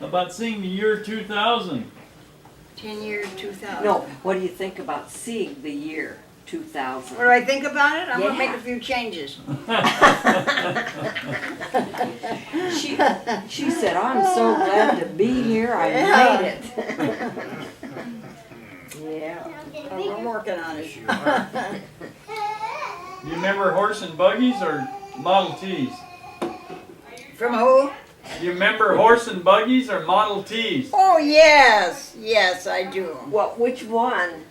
about seeing the year 2000? 10 years, 2000. No, what do you think about seeing the year 2000? What do I think about it? I'm Yeah. gonna make a few changes. She said, I'm so glad to be here, I Yeah. made it. Yeah. I'm working on it. You remember horse and buggies or Model Ts? From who? You remember horse and buggies or Model Ts? Oh, yes. Yes, I do. Which one?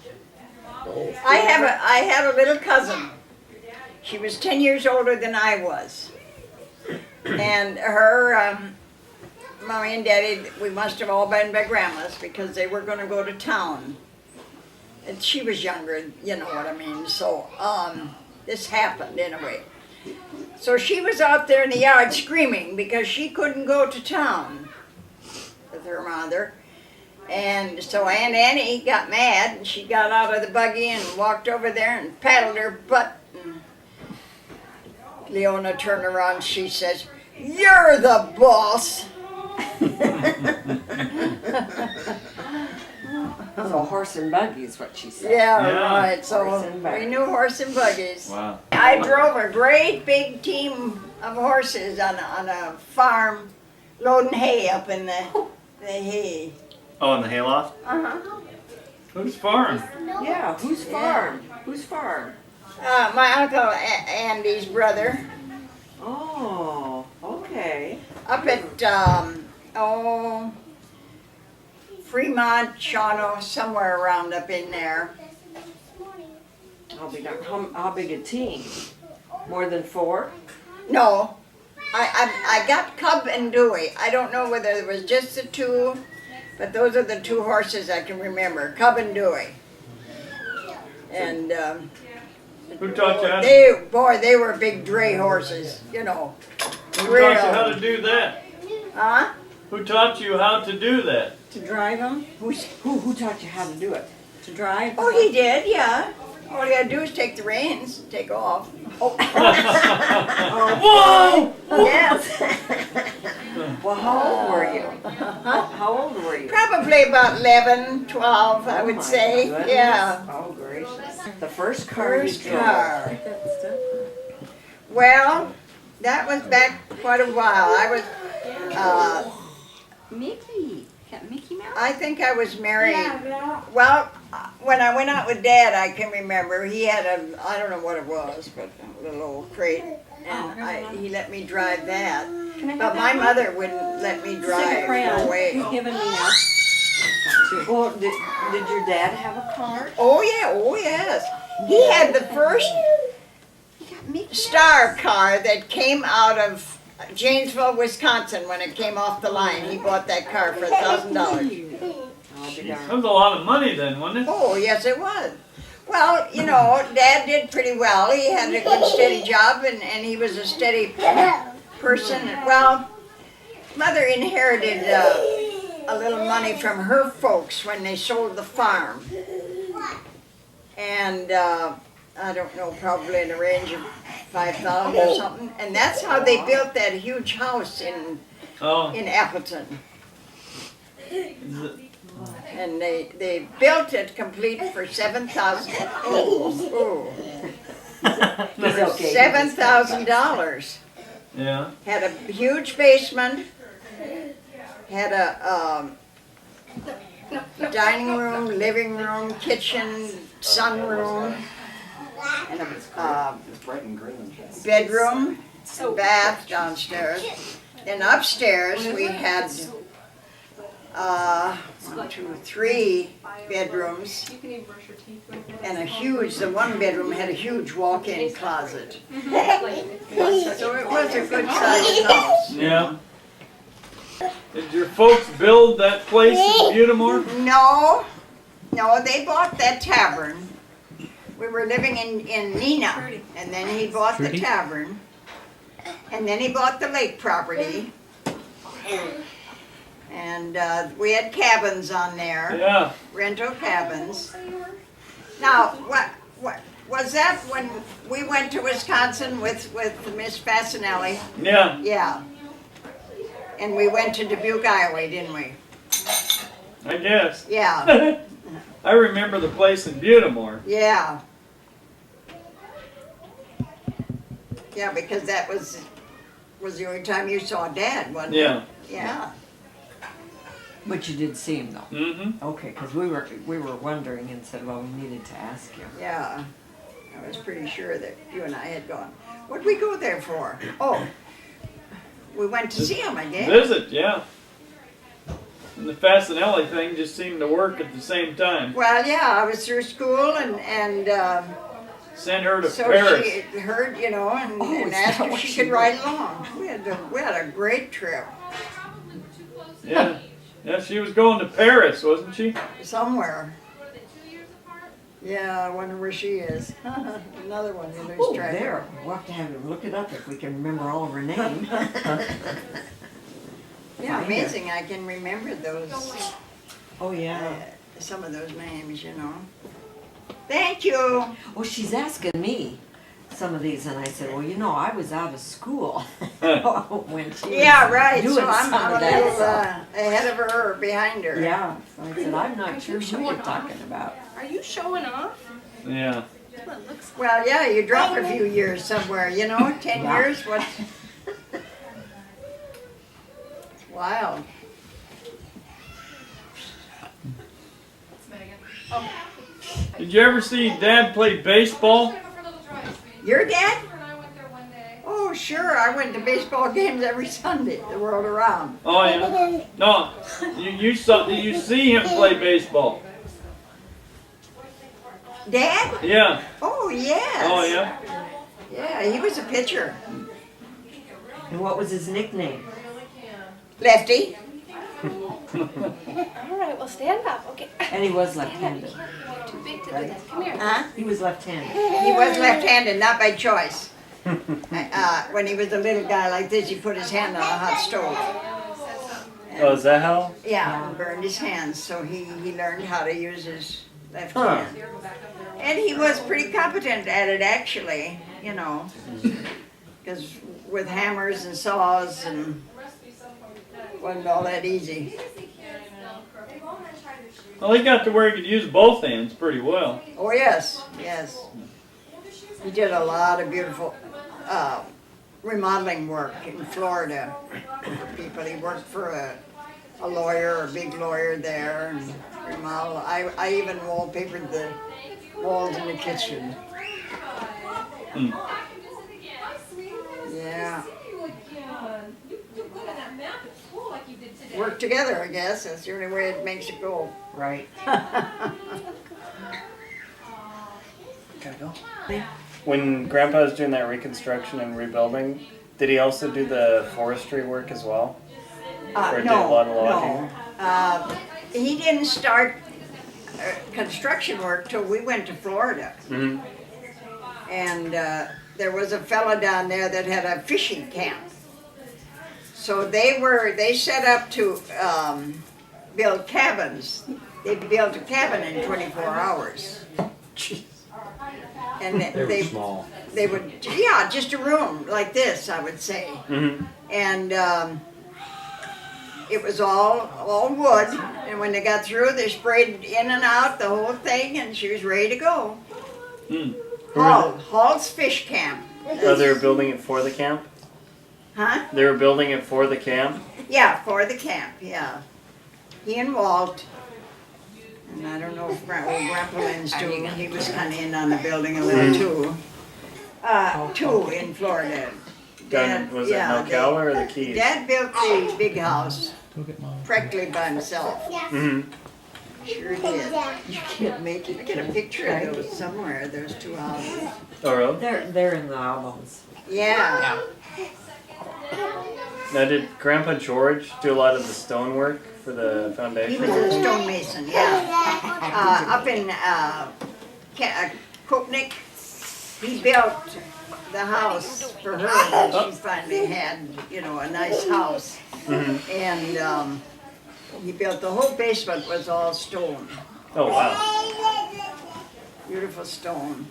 I had a little cousin. She was 10 years older than I was. And her mommy and daddy, we must have all been by grandma's because they were going to go to town. And she was younger, you know what I mean. So this happened anyway. So she was out there in the yard screaming because she couldn't go to town with her mother. And so Aunt Annie got mad and she got out of the buggy and walked over there and paddled her butt. And Leona turned around, she says, "You're the boss." So horse and buggy is what she said. Yeah, Yeah. right. So Horse and we buggy. knew horse and buggies. Wow. I drove a great big team of horses on a farm loading hay up in the hay. Oh, in the hayloft? Uh-huh. Whose farm? Yeah, whose farm? Whose farm? My uncle Andy's brother Oh, okay. up at Fremont, Shawano, somewhere around up in there. How big a team? More than 4? No, I got Cub and Dewey. I don't know whether it was just the two, but those are the 2 horses I can remember, Cub and Dewey. And Who taught you how to, they were big dray horses, you know. who taught you how to do that? Huh? Who taught you how to do that? To drive them? Who taught you how to do it? To drive? Oh, he did, yeah. All you gotta do is take the reins, take off. Whoa! Yes. Well, how old were you? How old were you? Probably about 11, 12, I Oh would my say. goodness. Yeah. Oh, gracious. The first car First you drove. car. Well, that was back quite a while. I was, Mickey. Got Mickey Mouse? I think I was married. Well, when I went out with Dad, I can remember he had I don't know what it was, but a little old crate, and he let me drive that. Can I have But that my one? mother wouldn't let me drive. crayon. No way. He's given me that. Well, did your dad have a car? Oh yeah, oh yes. He had the first Star car that came out of Janesville, Wisconsin when it came off the line. He bought that car for $1,000. I'll be That darned. was a lot of money then, wasn't it? Oh, yes it was. Well, you know, Dad did pretty well. He had a good steady job and he was a steady person. Well, Mother inherited a little money from her folks when they sold the farm. And I don't know, probably in the range of 5,000 or something. And that's how they built that huge house in Oh, Appleton. is it- And they built it complete for 7,000. Oh, He's okay. $7,000. yeah. Had a huge basement. Had a dining room, living room, kitchen, sunroom, and a bedroom, bath downstairs. Then upstairs we had 1, 2, 3 bedrooms and the one bedroom had a huge walk-in closet. So it was a good sized house. Yeah. Did your folks build that place in Butamore? No, they bought that tavern. We were living in Neenah, and then he bought the tavern, and then he bought the lake property. And we had cabins on there, Yeah. rental cabins. Now, what was that when we went to Wisconsin with Miss Fasinelli? Yeah. Yeah. And we went to Dubuque, Iowa, didn't we? I guess. Yeah, I remember the place in Butamore. yeah. Yeah, because that was the only time you saw Dad, wasn't it? Yeah. Yeah. But you did see him though. Mm-hmm. Okay, because we were wondering and said, well, we needed to ask you. Yeah. I was pretty sure that you and I had gone. What'd we go there for? Oh, we went to see him, I guess. Visit, yeah. And the Fasinelli thing just seemed to work at the same time. Well, yeah, I was through school and Sent her to so Paris. she heard, you know, and is asked that if what she she could ride along. We had a great trip Yeah. Yeah, she was going to Paris, wasn't she? somewhere. Yeah, I wonder where she is. Another one you lose Oh, track of. there. We'll have to have him look it up if we can remember all of her name. Yeah, amazing. I can remember those, Oh, yeah. some of those names, you know. Thank you. Well, she's asking me some of these, and I said, well, you know, I was out of school when she was Yeah, right. doing So I'm some a of that little stuff. ahead of her or behind her. Yeah, so I said, I'm not sure who you're talking about. Are you showing off? Yeah. That's what it looks like. Well, yeah, you drop a few years somewhere, you know, 10 Yeah. years, what? It's wild. Did you ever see Dad play baseball? Your dad? Oh, sure. I went to baseball games every Sunday, the world around. Oh yeah. No, you saw. Did you see him play baseball? Dad? Yeah. Oh, yes. Oh yeah. Yeah, he was a pitcher. And what was his nickname? Lefty. All right, well, stand up. Okay. And he was left-handed. Too big to do this. Come here. Huh? He was left-handed. He was left-handed, not by choice. When he was a little guy like this, he put his hand on a hot stove. Oh, is that how? Yeah, and burned his hands, so he learned how to use his left Huh. hand. And he was pretty competent at it, actually, you know, because with hammers and saws and wasn't all that easy. Well, he got to where he could use both hands pretty well. Oh, yes, yes. He did a lot of beautiful remodeling work in Florida for people. He worked for a lawyer, a big lawyer there, and remodel. I even wallpapered the walls in the kitchen. Hmm. Yeah. Work together, I guess. That's the only way it makes it go. Right. Gotta go. When Grandpa was doing that reconstruction and rebuilding, did he also do the forestry work as well? Or did a lot of logging? No. He didn't start construction work till we went to Florida. Mm-hmm. And there was a fella down there that had a fishing camp. So they set up to build cabins. They built a cabin in 24 hours. And They were small. They would, yeah, just a room like this, I would say. Mm-hmm. And it was all wood. And when they got through, they sprayed in and out the whole thing, and she was ready to go. Hmm. Hall's Fish Camp. Oh, they were building it for the camp? Huh? They were building it for the camp? Yeah, for the camp, yeah. He and Walt. And I don't know if Grandpa Linsdau, he was kind of in on the building a little too. Two in Florida. Done, was it Ocala or the Keys? Dad built the big house practically by himself. Mm-hmm. Sure did. You can't make I it. get a picture of those somewhere, those two houses. Oh, really? They're in the albums. Yeah. Now, did Grandpa George do a lot of the stonework for the He foundation? was a stonemason, yeah. Up in Kopnik, he built the house for her that she finally had, you know, a nice house. Mm-hmm. And he built the whole basement was all stone, Oh, wow. beautiful stone.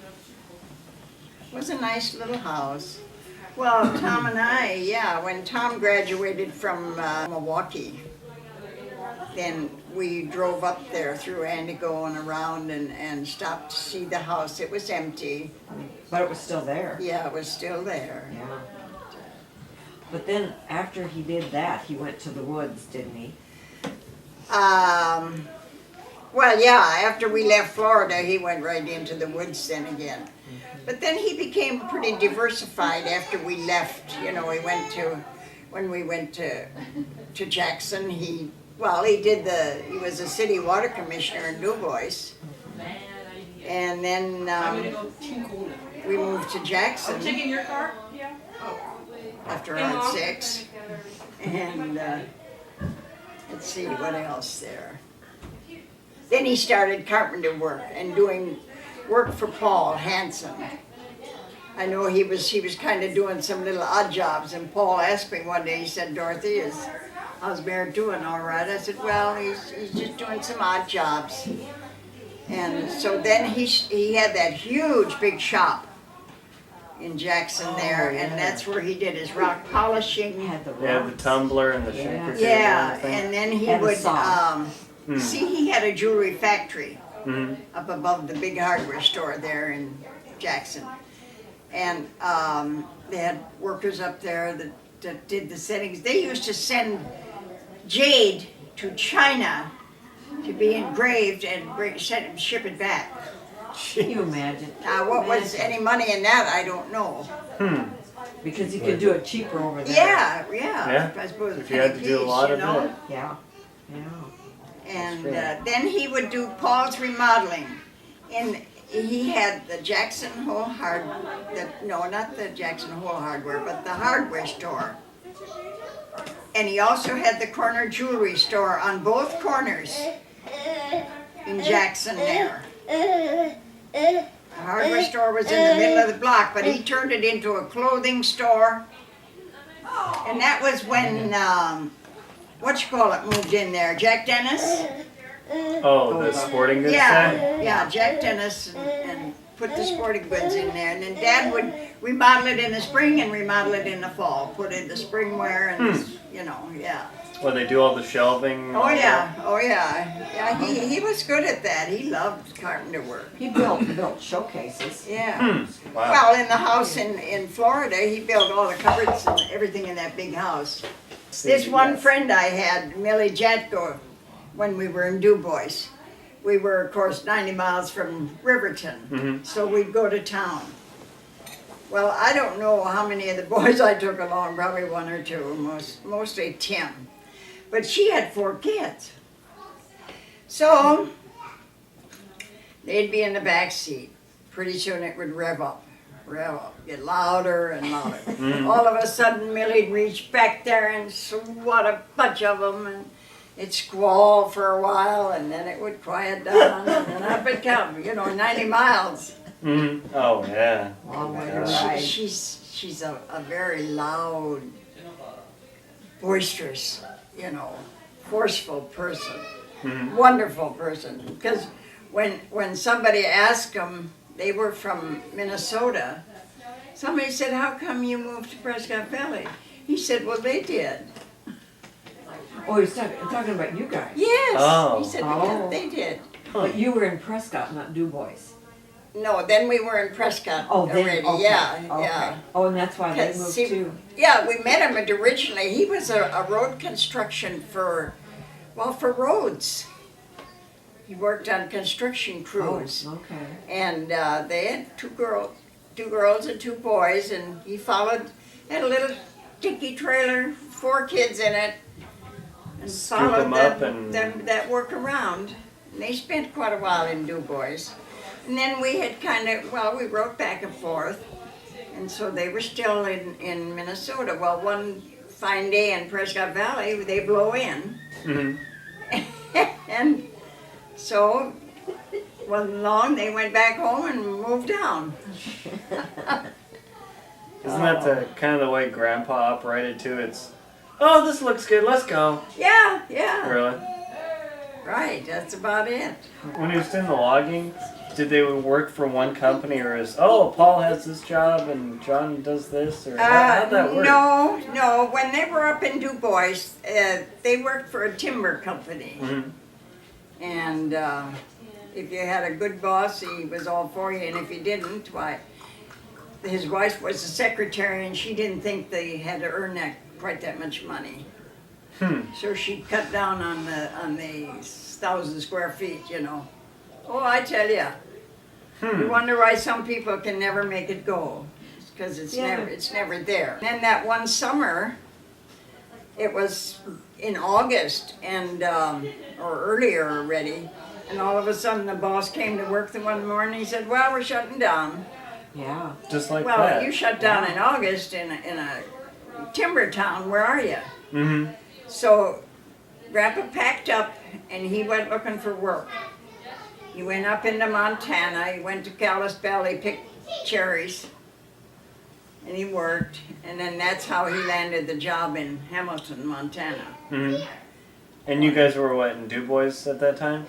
It was a nice little house. Well, Tom and I, yeah, when Tom graduated from Milwaukee, then we drove up there through Antigo and around and stopped to see the house. It was empty. But it was still there. Yeah, it was still there. Yeah. But then after he did that, he went to the woods, didn't he? Well, yeah, after we left Florida, he went right into the woods then again. But then he became pretty diversified after we left. You know, when we went to Jackson, he was a city water commissioner in Du Bois. And then we moved to Jackson. Taking your car? After around 6. And let's see, what else there? Then he started carpenter work and doing work for Paul Hansen. I know he was kind of doing some little odd jobs, and Paul asked me one day, he said, Dorothy, how's Merritt doing? All right. I said, well, he's just doing some odd jobs. And so then he had that huge big shop in Jackson there, and that's where he did his rock polishing. He had the Yeah, the rocks. tumbler and the shaker table Yeah, and everything. and then he And a would saw. see, he had a jewelry factory Mm-hmm. up above the big hardware store there in Jackson, and they had workers up there that did the settings. They used to send jade to China to be engraved and ship it back. Can you imagine? Now, what was any money in that, I don't know. Because you could do it cheaper over there. Yeah. I suppose If you had to do a lot of it. Yeah. And then he would do Paul's remodeling. And he had the Jackson Hole not the Jackson Hole Hardware, but the hardware store. And he also had the corner jewelry store on both corners in Jackson there. The hardware store was in the middle of the block, but he turned it into a clothing store. And that was when, moved in there, Jack Dennis? Oh, the sporting goods guy? Yeah, Jack Dennis and put the sporting goods in there. And then Dad would remodel it in the spring and remodel it in the fall. Put in the springwear and, Well, they do all the shelving. Oh yeah. Yeah, he was good at that. He loved carpenter work. He built showcases. Yeah. Wow. Well, in the house in Florida, he built all the cupboards and everything in that big house. This one friend I had, Millie Jatko, when we were in Du Bois, we were, of course, 90 miles from Riverton, so we'd go to town. Well, I don't know how many of the boys I took along, probably 1 or 2, mostly Tim. But she had 4 kids. So, they'd be in the back seat. Pretty soon it would rev up, get louder and louder. All of a sudden, Millie'd reach back there and swat a bunch of them, and it'd squall for a while, and then it would quiet down, and then up it come, 90 miles. Mm-hmm. Oh, yeah. Long way to ride. She's a very loud, boisterous, forceful person. Wonderful person. Because when somebody asked them, they were from Minnesota, somebody said, how come you moved to Prescott Valley? He said, well, they did. Oh, he's talking about you guys. Yes. Oh. He said, because they did. But you were in Prescott, not Du Bois. No, then we were in Prescott already. Okay. Yeah. Oh, and that's why they 'Cause, moved see, too. Yeah, we met him originally. He was a road construction for roads. He worked on construction crews. Oh, okay. And they had 2 girls and 2 boys, and he had a little dinky trailer, 4 kids in it, and Scoop followed them up and- them that work around. And they spent quite a while in Du Bois. And then we had we wrote back and forth, and so they were still in Minnesota. Well, one fine day in Prescott Valley, they blow in. And so, wasn't long, they went back home and moved down. Isn't that the kind of the way Grandpa operated too? It's, oh, this looks good, let's go. Yeah. Really? Right, that's about it. When he was doing the logging did they work for one company, or is Paul has this job and John does this, or how'd that work? No. When they were up in Du Bois, they worked for a timber company. Mm-hmm. And if you had a good boss, he was all for you, and if you didn't, why, his wife was a secretary, and she didn't think they had to earn quite that much money. So she cut down on the 1,000 square feet, you know. Oh, I tell you, you wonder why some people can never make it go, because it's never there. And then that one summer, it was in August and or earlier already, and all of a sudden the boss came to work the one morning. He said, "Well, we're shutting down." Yeah. Just like Well, that. you shut down in August in a timber town. Where are you? Mm-hmm. So Grandpa packed up and he went looking for work. He went up into Montana. He went to Kalispell. He picked cherries and he worked. And then that's how he landed the job in Hamilton, Montana. Mm-hmm. And you guys were what, in Du Bois at that time?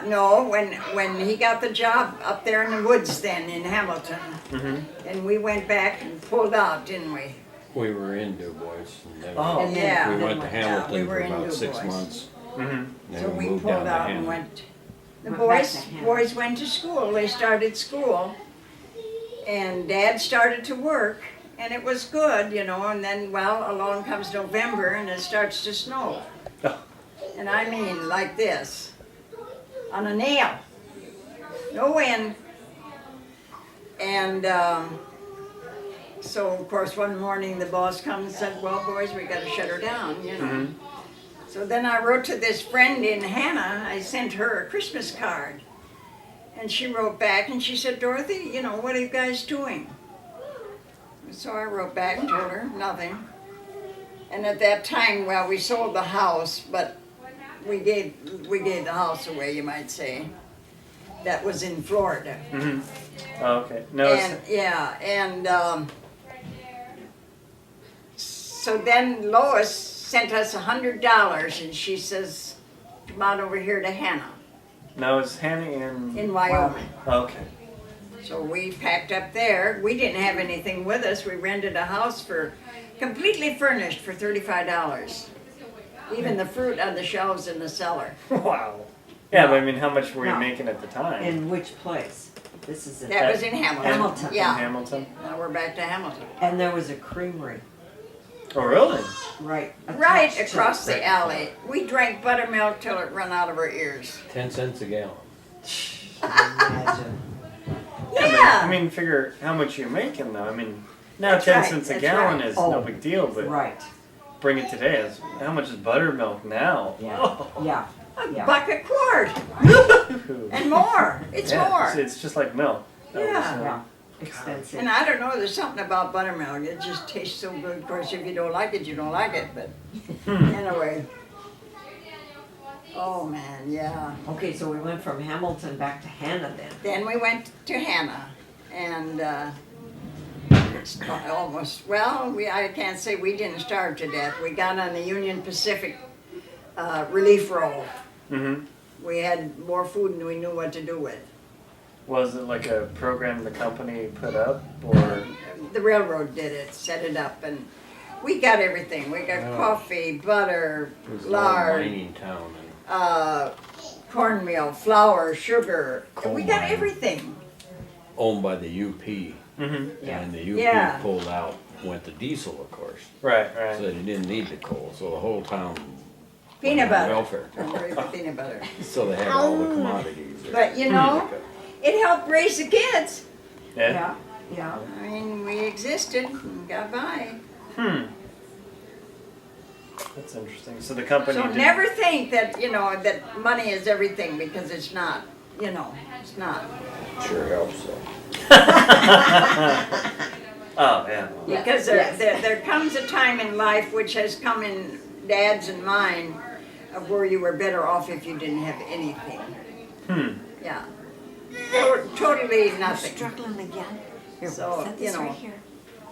No, when he got the job up there in the woods then in Hamilton. Mm-hmm. And we went back and pulled out, didn't we? We were in Du Bois. And then Oh. Yeah. we went to Hamilton we were for in about Du 6 Bois. months. Mm-hmm. Then So we moved pulled down to out and Hamilton. went. The Went back boys to Hannah. boys went to school. They started school, and Dad started to work, and it was good, you know. And then, well, along comes November, and it starts to snow, Oh. and I mean like this, on a nail, no wind, and so of course one morning the boss comes and said, "Well, boys, we got to shut her down," you know. Mm-hmm. So then I wrote to this friend in Hannah. I sent her a Christmas card. And she wrote back and she said, "Dorothy, you know, what are you guys doing?" So I wrote back and told her nothing. And at that time, well, we sold the house, but we gave the house away, you might say. That was in Florida. Mm-hmm. Oh, okay. No, And so then Lois sent us $100, and she says, "Come on over here to Hannah now is Hannah in Wyoming." Okay. So we packed up there. We didn't have anything with us. We rented a house for completely furnished for $35. Even the fruit on the shelves in the cellar. Wow. Yeah, but I mean, how much were you No. making at the time? In which place? This is it. That was in Hamilton. Hamilton. In Yeah. Hamilton? Now we're back to Hamilton. And there was a creamery Oh, really? right Right attached to across it. the alley. We drank buttermilk till it run out of our ears. 10 cents a gallon. Imagine. Yeah. I mean, figure how much you're making, though. I mean, now That's 10 right, cents a that's gallon right. is no Oh, big deal, but Right. bring it today. How much is buttermilk now? Yeah. Yeah. A buck a quart Ooh. and more. It's Yeah, more. It's just like milk. That Yeah. was, Yeah. Expensive. And I don't know, there's something about buttermilk. It just tastes so good. Of course, if you don't like it, you don't like it. But anyway. Oh, man, yeah. Okay, so we went from Hamilton back to Hannah then. Then we went to Hannah. And it's almost, well, I can't say we didn't starve to death. We got on the Union Pacific relief roll. Mm-hmm. We had more food than we knew what to do with. Was it like a program the company put up, or? The railroad did it, set it up, and we got everything. We got Oh. coffee, butter, It was a lard, mining town. And cornmeal, flour, sugar. Coal We got mine. everything. owned by the UP. Mm-hmm. Yeah. And the UP Yeah. pulled out, went to diesel, of course. Right, So right. they didn't need the coal, so the whole town Peanut went on butter. welfare. I'm very for peanut butter. So they had all the commodities. there. But you know, it helped raise the kids. Yeah. Yeah. Yeah. I mean, we existed and got by. That's interesting. So the company So did. never think that, you know, that money is everything, because it's not. You know, it's not. Sure helps though. Oh yeah. Because Yes. there comes a time in life, which has come in Dad's and mine, of where you were better off if you didn't have anything. Yeah. Totally nothing. Struggling again. Here, So, set you this know. right here.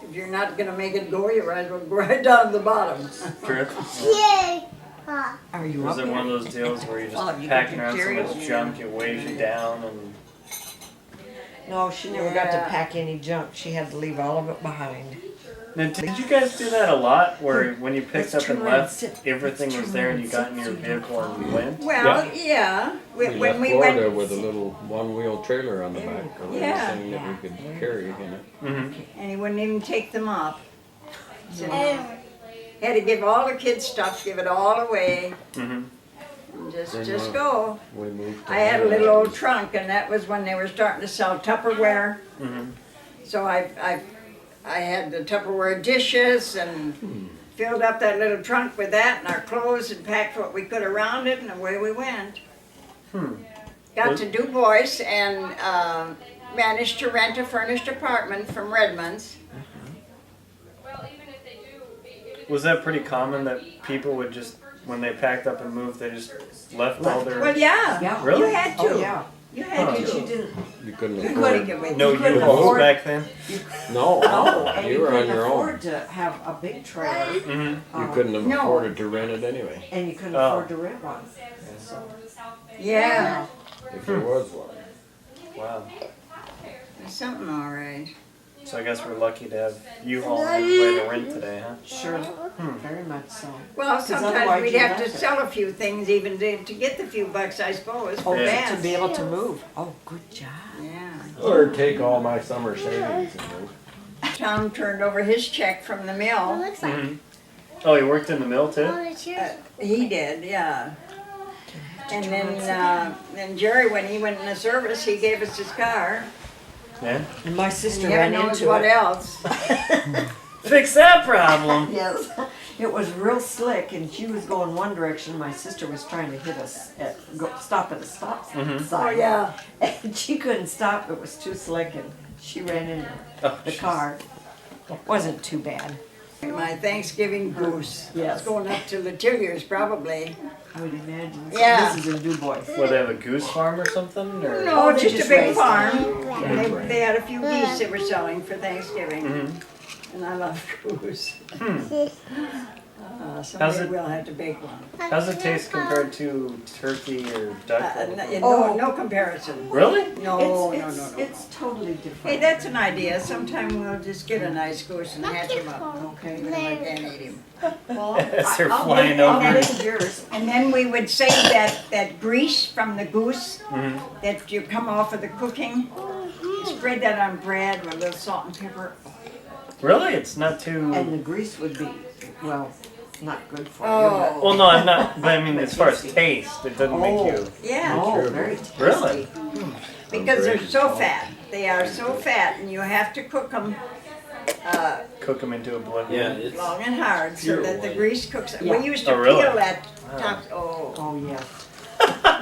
If you're not gonna make it go, you might as well go right down to the bottom. True. Are you Was up it one of yet? those deals where you're Well, just if you packing get around so your much cereal. junk it weighs you down and No, she never got to Yeah. pack any junk. She had to leave all of it behind. Now, did you guys do that a lot? Where when you picked Let's up turn and around and left, sit. everything Let's was turn there around and you and got sit in your so you don't vehicle and went? Well, yeah. We When left we Florida went, with a little one-wheel trailer on the back, a little Yeah. thing that we could carry in it. Mm-hmm. and he wouldn't even take them up. So, had to give all the kids stuff, give it all away, Mm-hmm. and just Then, go. We moved to I had a little Canada. old trunk, and that was when they were starting to sell Tupperware. Mm-hmm. So I had the Tupperware dishes and filled up that little trunk with that and our clothes and packed what we could around it, and away we went. Got to Du Bois and managed to rent a furnished apartment from Redmond's. Was that pretty common that people would just, when they packed up and moved, they just left all their... Well, yeah, Yeah. Really? you had to. Oh, yeah. You had Huh. You to. didn't. You couldn't You couldn't afford. get with No you. couldn't U-Hauls afford- back then? No, And you were on couldn't your own. afford to have a big trailer. Mm-hmm. You couldn't have No. afforded to rent it anyway, And you couldn't Oh. afford to rent one. So, Yeah, if there was one. Wow. there's something all right. So I guess we're lucky to have U-Haul and everybody to rent today, huh? sure, very much so. Well, otherwise sometimes we'd you'd have to have to- sell a few things even to get the few bucks, I suppose, Oh, for Yeah. to gas. be able to move. Oh, good job. Yeah. Or take all my summer savings and move. Tom turned over his check from the mill. Mm-hmm. Oh, he worked in the mill too? He did, yeah. And then Jerry, when he went in the service, he gave us his car. Yeah. And my sister And heaven ran knows into what it. else. Fix that problem! Yes, it was real slick, and she was going one direction. My sister was trying to hit us, stop at a stop sign. Oh, yeah. And she couldn't stop. It was too slick, and she ran into Oh, the jeez. car. Wasn't too bad. My Thanksgiving goose. Yes. It's going up to Letilliers probably. I would imagine. Yeah. This is in Du Bois. What, they have a goose farm or something? Or? No, they just a just big raised farm. them. They had a few geese they were selling for Thanksgiving. Mm-hmm. And I love goose. How's Someday it- we'll have to bake one. How's it taste compared to turkey or duck? No comparison. Really? No, it's, no. It's totally different. Hey, that's an idea. Sometime we'll just get a nice goose and hatch him up. Okay. And then we can eat him. Well, As they're I'll flying I'll over. get into yours. And then we would save that grease from the goose Mm-hmm. that you come off of the cooking. Spread that on bread with a little salt and pepper. Really? It's not too... And the grease would be, well, not good for Oh. Well, no, I'm not... But I mean, as far as taste, it doesn't make you... you. Yeah, Oh, very tasty. Really? because they're so fat. They are so fat, and you have to cook them Cook them into oblivion. long and hard so Pure that the white. grease cooks. Yeah. We used to Oh, really? peel that top. Oh, Oh, yeah.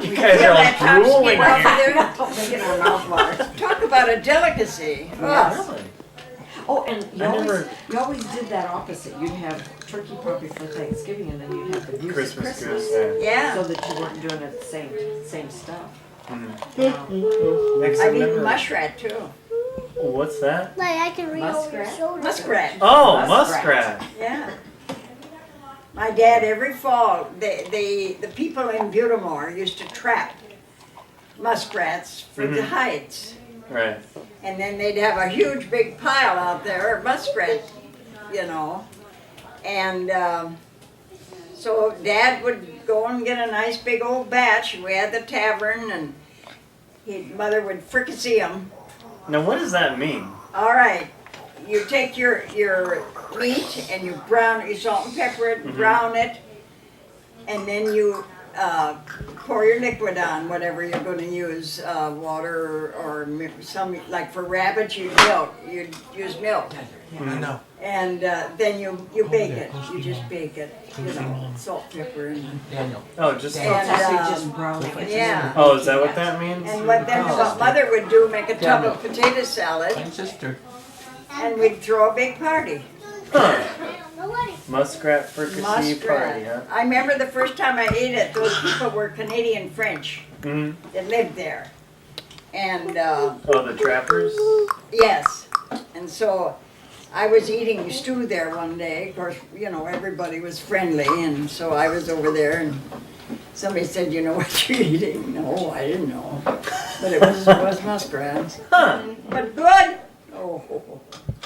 You guys peel are that top all drooling skin off here. of there. Making our mouth water. Talk about a delicacy. Yes. Really? Oh, and you I always, never- you always did that opposite. You'd have turkey probably for Thanksgiving, and then you'd have the goose Christmas at goose, Christmas. yeah. So Yeah, that you weren't doing it the same stuff. Next I've I've eaten never... muskrat too. What's that? Like I can read over your Muskrat? shoulder. Muskrat. Oh, Muskrat. muskrat. Yeah. My dad every fall, the people in Butamore used to trap muskrats for the hides. Right. And then they'd have a huge big pile out there of muskrat, you know. And so Dad would go and get a nice big old batch. We had the tavern, and Mother would fricassee them. Now, what does that mean? All right, you take your meat and you brown it, you salt and pepper it, and brown it, and then you pour your liquid on, whatever you're going to use, water or some, like for rabbits, you'd use milk. And then you bake it. You just bake it, you know, salt, pepper, and Oh, just... So it's actually And, just browning it. yeah. Oh, is that what that means? And what Mother would do, make a tub of potato salad, and we'd throw a big party. Huh. Muskrat fricassee party, Muskrat. huh? I remember the first time I ate it, those people were Canadian French Mm-hmm. that lived there. And Oh, the trappers? yes, and so I was eating stew there one day. Of course, you know, everybody was friendly, and so I was over there, and Somebody said, you know what you're eating? No, I didn't know. But it was muskrats. Huh. But good. Oh,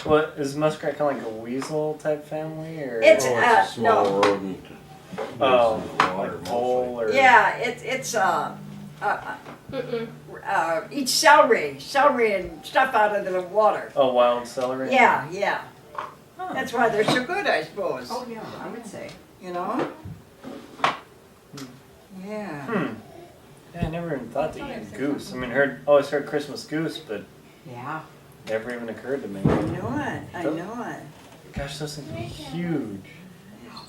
What is muskrat kind of like a weasel type family, or It's Oh, it's a small no. rodent. oh, Lives in the water like vole or Yeah, it's eats celery and stuff out of the water. oh, wild celery. Yeah, yeah. That's why they're so good, I suppose. Oh, yeah, I would say. You know? Yeah. Yeah, I never even thought to eat goose. I mean, always heard Christmas goose, but Yeah. never even occurred to me. I know it. I know it. Gosh, those things are huge.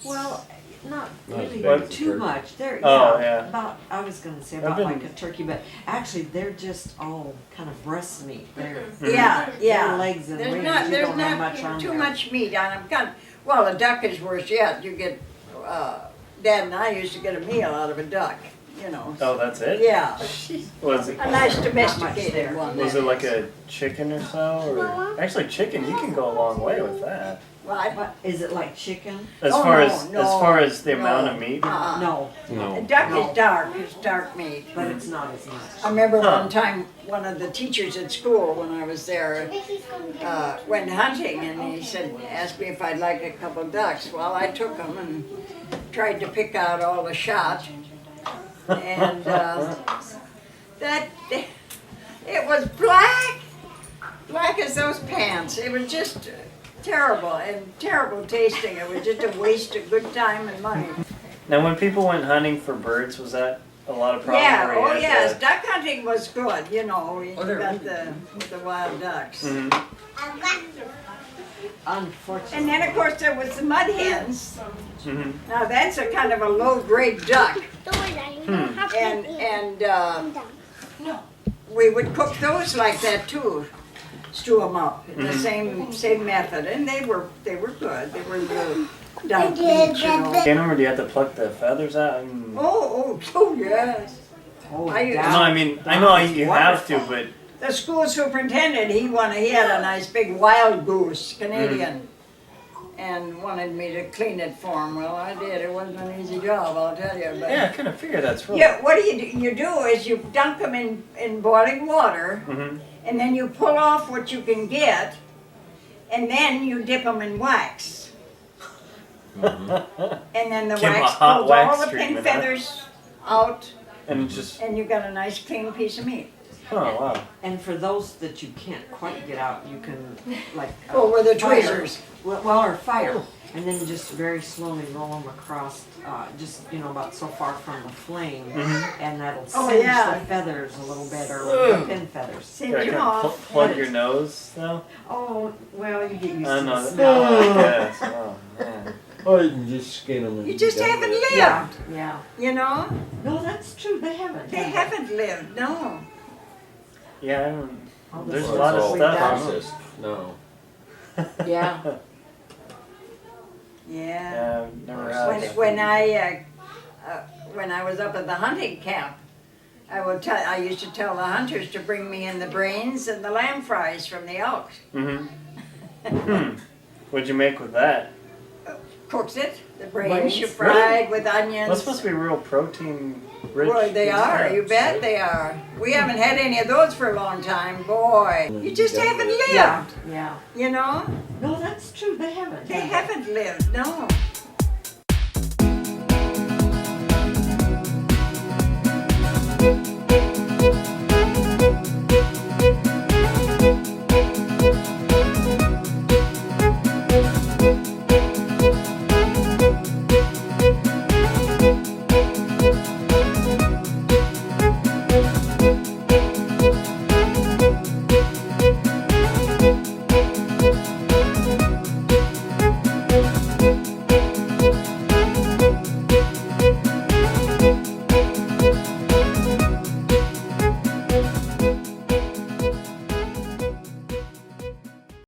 Well, not Not as really big as a too turkey. much. They're Oh, yeah. about. I was gonna say I've about been- like a turkey, but actually they're just all kind of breast meat. They're Yeah, yeah. Their legs and There's wings. not, You there's don't have not much on too there. much meat on them. Well, a duck is worse yet. You get, Dad and I used to get a meal out of a duck, you know. Oh, that's it. Yeah, Was it? a nice there. domesticated one. Was it like a chicken or so? Or actually, chicken you can go a long way with that. What? What is it like chicken? As Oh, far no, as no, far as the no. amount of meat. Uh-uh. No, A No. duck No. is dark. It's dark meat. but it's not as much. I remember Huh. one time one of the teachers at school when I was there went hunting and he said, asked me if I'd like a couple ducks. Well, I took them and tried to pick out all the shot. And it was black as those pants. It was just terrible and terrible tasting. It was just a waste of good time and money. Now, when people went hunting for birds, was that a lot of problem? Yeah, where you oh had yes, to- duck hunting was good, you know, you got the wild ducks. Mhm. Unfortunately. And then of course there was the mud hens. Mhm. Now that's a kind of a low grade duck. Hmm. And we would cook those like that too. Stew them up in the same method, and they were good. They were the duck meat, you know. Can't remember. Do you have to pluck the feathers out? And... Oh yes. Oh, I- down. No, I mean I know you have to, Wonderful. but The school superintendent, he had a nice big wild goose, Canadian, and wanted me to clean it for him. Well, I did. It wasn't an easy job, I'll tell you. But yeah, I kind of figure that's real. yeah, what do? You do is you dunk them in boiling water, Mhm. and then you pull off what you can get, and then you dip them in wax. And then the Give 'em a wax hot pulls wax all the pin treatment, huh? feathers out, And just and you got a nice clean piece of meat. oh wow. And for those that you can't quite get out, you can like Oh, with the fire. tweezers. Well, or fire, and then just very slowly roll them across, just about so far from the flame, and that'll Oh, singe yeah. the feathers a little bit, or the pin feathers. Singe Gotta them kind of off. plug your nose though. Oh, well, you get used I to know. the smell. Yes. Oh man. Oh, you can just skin them. And You just be done haven't with it. lived, Yeah, yeah. you know? No, that's true. They haven't. They haven't lived, no. Yeah, I don't. All the There's a Well, lot it's of all stuff. processed. No. Yeah. Yeah. Yeah, I've never had When, that. when I was up at the hunting camp, I used to tell the hunters to bring me in the brains and the lamb fries from the elks. Mm-hmm. What'd you make with that? Cooks it, the brains Brains? you fried with onions. That's supposed to be real protein rich. Boy, they good are, stuff. you bet they are. We haven't had any of those for a long time, boy. You just haven't lived, Yeah, yeah. you know? No, that's true. They haven't. They have haven't lived, no.